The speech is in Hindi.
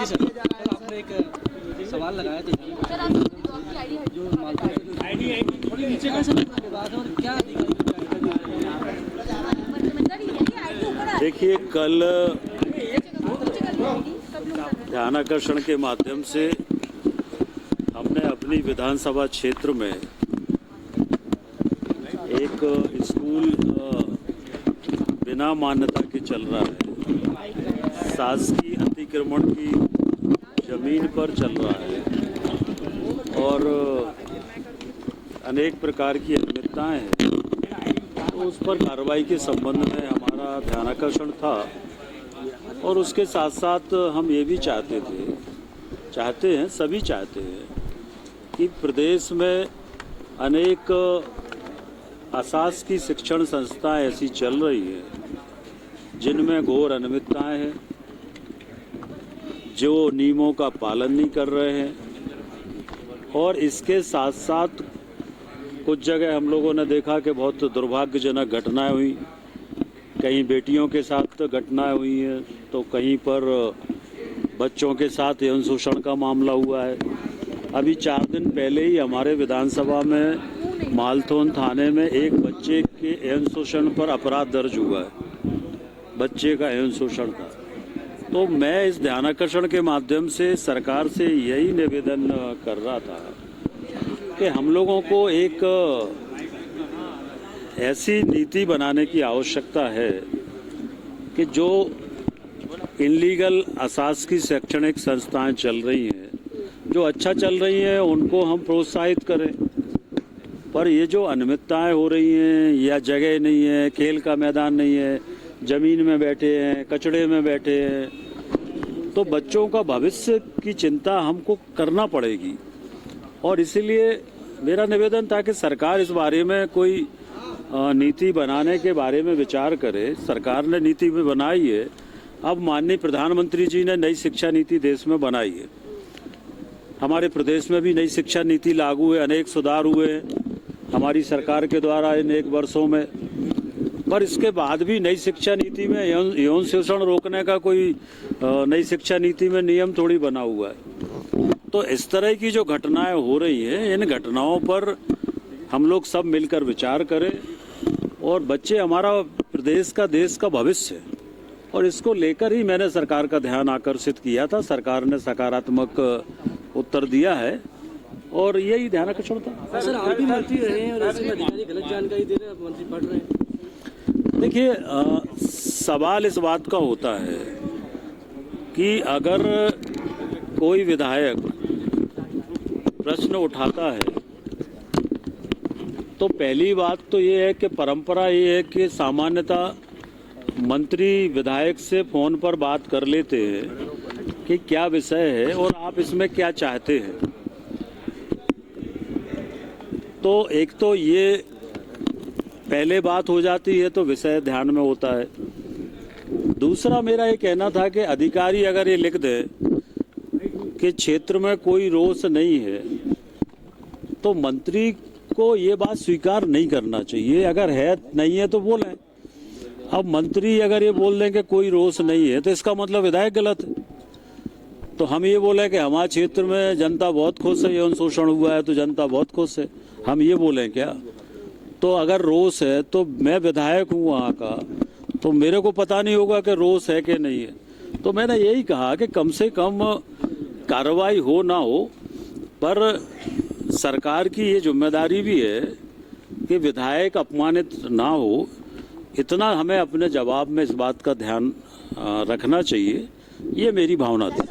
जी सर, आपने एक सवाल लगाया था जो थोड़ी नीचे का सर बात है और क्या देखिए, कल ध्यानाकर्षण के माध्यम से हमने अपनी विधानसभा क्षेत्र में एक स्कूल बिना मान्यता के चल रहा है, शासकीय अतिक्रमण की जमीन पर चल रहा है और अनेक प्रकार की अनियमितताएं हैं, तो उस पर कार्रवाई के संबंध में हमारा ध्यानाकर्षण था। और उसके साथ साथ हम ये भी चाहते हैं, सभी चाहते हैं कि प्रदेश में अनेक अशासकीय शिक्षण संस्थाएं ऐसी चल रही हैं जिनमें घोर अनियमितताएं हैं, जो नियमों का पालन नहीं कर रहे हैं। और इसके साथ साथ कुछ जगह हम लोगों ने देखा कि बहुत दुर्भाग्यजनक घटनाएं हुई, कहीं बेटियों के साथ घटनाएं हुई हैं तो कहीं पर बच्चों के साथ यौन शोषण का मामला हुआ है। अभी 4 दिन पहले ही हमारे विधानसभा में मालथोन थाने में एक बच्चे के यौन शोषण पर अपराध दर्ज हुआ है, बच्चे का यौन शोषण था। तो मैं इस ध्यानाकर्षण के माध्यम से सरकार से यही निवेदन कर रहा था कि हम लोगों को एक ऐसी नीति बनाने की आवश्यकता है कि जो इनलीगल अशासकीय शैक्षणिक संस्थाएं चल रही हैं, जो अच्छा चल रही हैं उनको हम प्रोत्साहित करें, पर ये जो अनियमितताएं हो रही हैं या जगह नहीं है, खेल का मैदान नहीं है, ज़मीन में बैठे हैं, कचड़े में बैठे हैं, तो बच्चों का भविष्य की चिंता हमको करना पड़ेगी। और इसीलिए मेरा निवेदन था कि सरकार इस बारे में कोई नीति बनाने के बारे में विचार करे। सरकार ने नीति भी बनाई है, अब माननीय प्रधानमंत्री जी ने नई शिक्षा नीति देश में बनाई है, हमारे प्रदेश में भी नई शिक्षा नीति लागू है, अनेक सुधार हुए हैं हमारी सरकार के द्वारा इन 1 वर्षों में। पर इसके बाद भी नई शिक्षा नीति में यौन शोषण रोकने का कोई नई शिक्षा नीति में नियम थोड़ी बना हुआ है। तो इस तरह की जो घटनाएं हो रही हैं, इन घटनाओं पर हम लोग सब मिलकर विचार करें। और बच्चे हमारा प्रदेश का, देश का भविष्य है, और इसको लेकर ही मैंने सरकार का ध्यान आकर्षित किया था। सरकार ने सकारात्मक उत्तर दिया है और यही ध्यानाकर्षण था। सर, आप भी मंत्री रहे हैं और ऐसे अधिकारी गलत जानकारी दे रहे हैं, आप मंत्री पढ़ रहे हैं। देखिए, सवाल इस बात का होता है कि अगर कोई विधायक प्रश्न उठाता है तो पहली बात तो ये है कि परंपरा ये है कि सामान्यतः मंत्री विधायक से फोन पर बात कर लेते हैं कि क्या विषय है और आप इसमें क्या चाहते हैं। तो एक तो ये पहले बात हो जाती है तो विषय ध्यान में होता है। दूसरा मेरा ये कहना था कि अधिकारी अगर ये लिख दे कि क्षेत्र में कोई रोष नहीं है तो मंत्री को ये बात स्वीकार नहीं करना चाहिए। अगर है नहीं है तो बोलें। अब मंत्री अगर ये बोल दें कि कोई रोष नहीं है तो इसका मतलब विधायक गलत है। तो हम ये बोले कि हमारे क्षेत्र में जनता बहुत खुश है, यौन शोषण हुआ है तो जनता बहुत खुश है, हम ये बोलें क्या? तो अगर रोष है तो मैं विधायक हूँ वहाँ का, तो मेरे को पता नहीं होगा कि रोष है कि नहीं है। तो मैंने यही कहा कि कम से कम कार्रवाई हो ना हो, पर सरकार की ये जिम्मेदारी भी है कि विधायक अपमानित ना हो, इतना हमें अपने जवाब में इस बात का ध्यान रखना चाहिए। ये मेरी भावना थी।